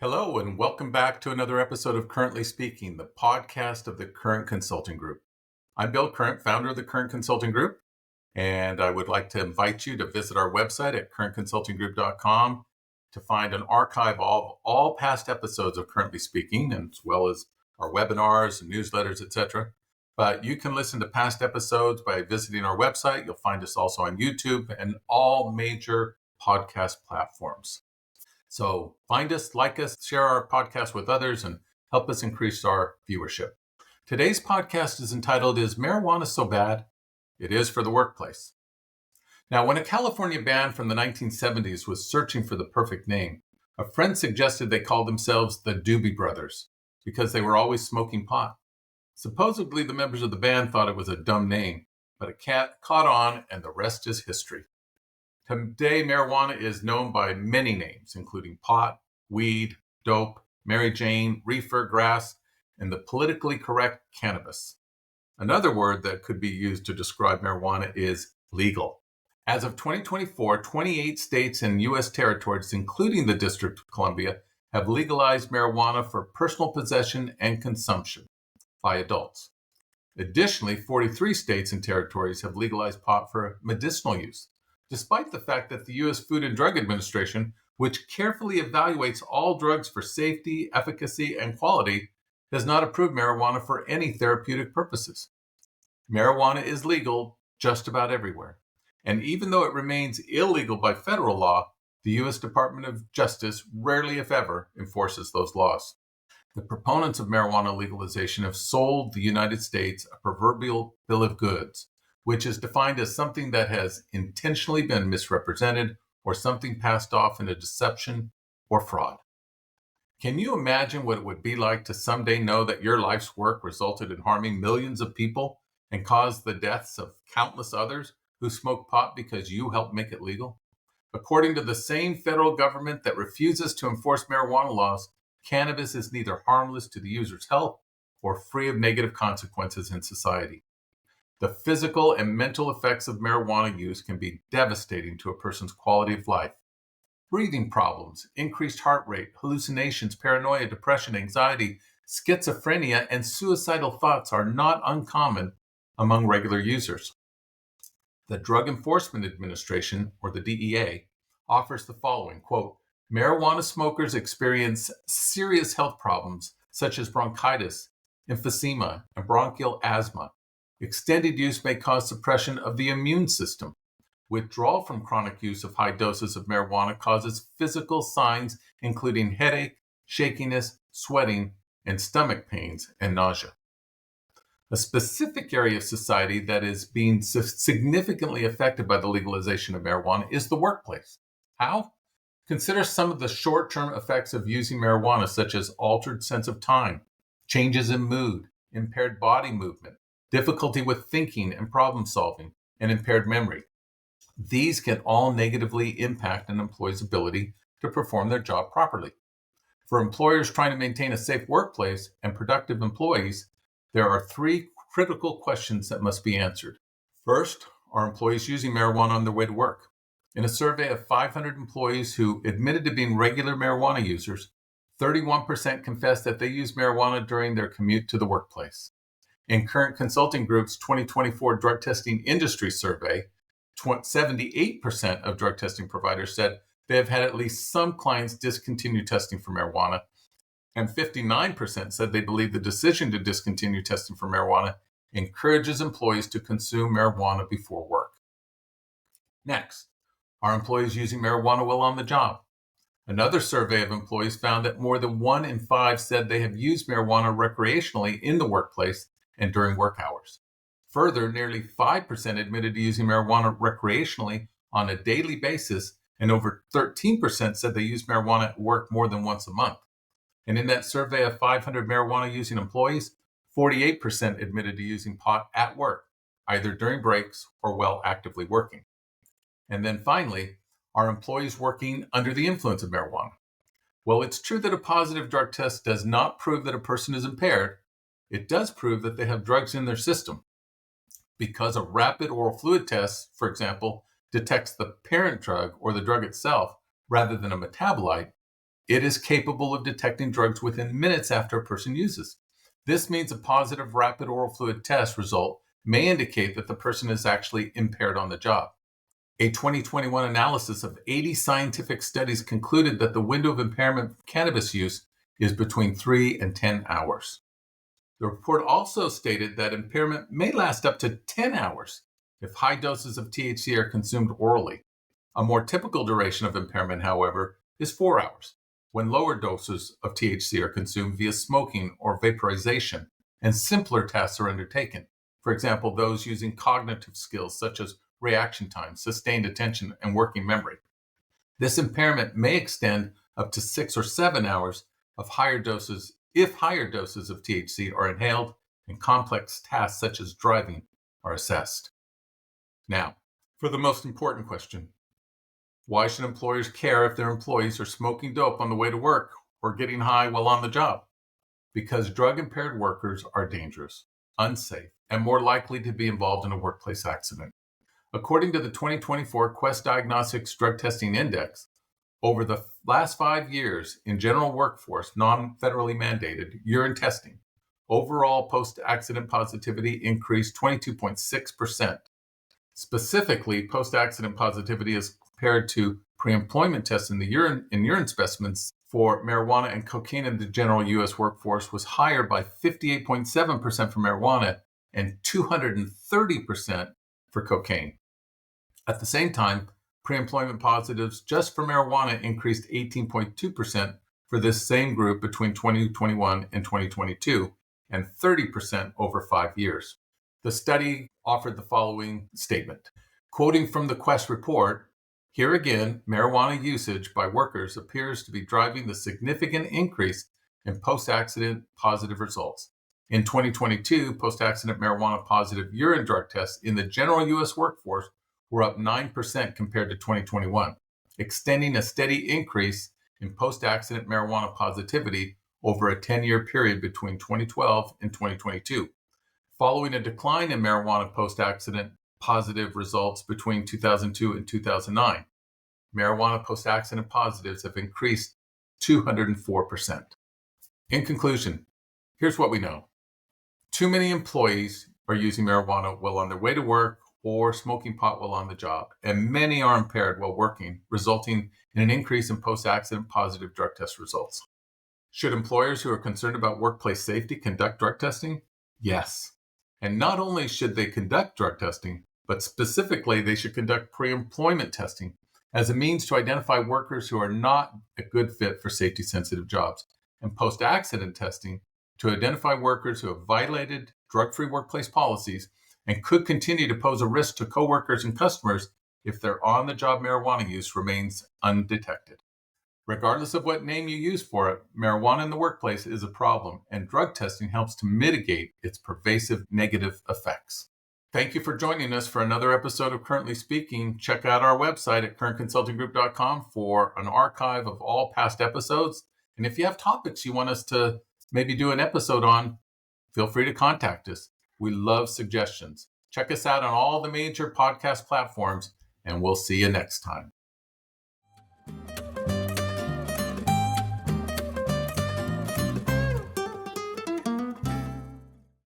Hello, and welcome back to another episode of Currently Speaking, the podcast of the Current Consulting Group. I'm Bill Current, founder of the Current Consulting Group, and I would like to invite you to visit our website at currentconsultinggroup.com to find an archive of all past episodes of Currently Speaking, as well as our webinars and newsletters, etc. But you can listen to past episodes by visiting our website. You'll find us also on YouTube and all major podcast platforms. So find us, like us, share our podcast with others, and help us increase our viewership. Today's podcast is entitled, Is Marijuana So Bad? It is for the workplace. Now, when a California band from the 1970s was searching for the perfect name, a friend suggested they call themselves the Doobie Brothers because they were always smoking pot. Supposedly, the members of the band thought it was a dumb name, but it caught on, and the rest is history. Today, marijuana is known by many names, including pot, weed, dope, Mary Jane, reefer, grass, and the politically correct cannabis. Another word that could be used to describe marijuana is legal. As of 2024, 28 states and U.S. territories, including the District of Columbia, have legalized marijuana for personal possession and consumption by adults. Additionally, 43 states and territories have legalized pot for medicinal use, despite the fact that the U.S. Food and Drug Administration, which carefully evaluates all drugs for safety, efficacy, and quality, does not approve marijuana for any therapeutic purposes. Marijuana is legal just about everywhere. And even though it remains illegal by federal law, the U.S. Department of Justice rarely, if ever, enforces those laws. The proponents of marijuana legalization have sold the United States a proverbial bill of goods, which is defined as something that has intentionally been misrepresented or something passed off in a deception or fraud. Can you imagine what it would be like to someday know that your life's work resulted in harming millions of people and caused the deaths of countless others who smoke pot because you helped make it legal? According to the same federal government that refuses to enforce marijuana laws, cannabis is neither harmless to the user's health or free of negative consequences in society. The physical and mental effects of marijuana use can be devastating to a person's quality of life. Breathing problems, increased heart rate, hallucinations, paranoia, depression, anxiety, schizophrenia, and suicidal thoughts are not uncommon among regular users. The Drug Enforcement Administration, or the DEA, offers the following, quote, marijuana smokers experience serious health problems such as bronchitis, emphysema, and bronchial asthma. Extended use may cause suppression of the immune system. Withdrawal from chronic use of high doses of marijuana causes physical signs including headache, shakiness, sweating, and stomach pains and nausea. A specific area of society that is being significantly affected by the legalization of marijuana is the workplace. How? Consider some of the short-term effects of using marijuana, such as altered sense of time, changes in mood, impaired body movement, difficulty with thinking and problem solving, and impaired memory. These can all negatively impact an employee's ability to perform their job properly. For employers trying to maintain a safe workplace and productive employees, there are three critical questions that must be answered. First, are employees using marijuana on their way to work? In a survey of 500 employees who admitted to being regular marijuana users, 31% confessed that they use marijuana during their commute to the workplace. In Current Consulting Group's 2024 Drug Testing Industry Survey, 78% of drug testing providers said they have had at least some clients discontinue testing for marijuana, and 59% said they believe the decision to discontinue testing for marijuana encourages employees to consume marijuana before work. Next, are employees using marijuana while on the job? Another survey of employees found that more than 1 in 5 said they have used marijuana recreationally in the workplace and during work hours. Further, nearly 5% admitted to using marijuana recreationally on a daily basis, and over 13% said they use marijuana at work more than once a month. And in that survey of 500 marijuana-using employees, 48% admitted to using pot at work, either during breaks or while actively working. And then finally, are employees working under the influence of marijuana? Well, it's true that a positive drug test does not prove that a person is impaired. It does prove that they have drugs in their system. Because a rapid oral fluid test, for example, detects the parent drug or the drug itself rather than a metabolite, It is capable of detecting drugs within minutes after a person uses. This means a positive rapid oral fluid test result may indicate that the person is actually impaired on the job. A 2021 analysis of 80 scientific studies concluded that the window of impairment for cannabis use is between 3 and 10 hours. The report also stated that impairment may last up to 10 hours if high doses of THC are consumed orally. A more typical duration of impairment, however, is 4 hours, when lower doses of THC are consumed via smoking or vaporization, and simpler tasks are undertaken. For example, those using cognitive skills such as reaction time, sustained attention, and working memory. This impairment may extend up to 6 or 7 hours of higher doses if higher doses of THC are inhaled and complex tasks such as driving are assessed. Now, for the most important question, why should employers care if their employees are smoking dope on the way to work or getting high while on the job? Because drug-impaired workers are dangerous, unsafe, and more likely to be involved in a workplace accident. According to the 2024 Quest Diagnostics Drug Testing Index, over the last 5 years in general workforce, non-federally mandated urine testing, overall post-accident positivity increased 22.6%. Specifically, post-accident positivity as compared to pre-employment tests in urine specimens for marijuana and cocaine in the general U.S. workforce was higher by 58.7% for marijuana and 230% for cocaine. At the same time, pre-employment positives just for marijuana increased 18.2% for this same group between 2021 and 2022, and 30% over 5 years. The study offered the following statement. Quoting from the Quest report, here again, marijuana usage by workers appears to be driving the significant increase in post-accident positive results. In 2022, post-accident marijuana positive urine drug tests in the general U.S. workforce were up 9% compared to 2021, extending a steady increase in post-accident marijuana positivity over a 10-year period between 2012 and 2022. Following a decline in marijuana post-accident positive results between 2002 and 2009, marijuana post-accident positives have increased 204%. In conclusion, here's what we know. Too many employees are using marijuana while on their way to work or smoking pot while on the job, and many are impaired while working, resulting in an increase in post-accident positive drug test results. Should employers who are concerned about workplace safety conduct drug testing? Yes. And not only should they conduct drug testing, but specifically they should conduct pre-employment testing as a means to identify workers who are not a good fit for safety-sensitive jobs, and post-accident testing to identify workers who have violated drug-free workplace policies and could continue to pose a risk to coworkers and customers if their on-the-job marijuana use remains undetected. Regardless of what name you use for it, marijuana in the workplace is a problem, and drug testing helps to mitigate its pervasive negative effects. Thank you for joining us for another episode of Currently Speaking. Check out our website at currentconsultinggroup.com for an archive of all past episodes. And if you have topics you want us to maybe do an episode on, feel free to contact us. We love suggestions. Check us out on all the major podcast platforms, and we'll see you next time.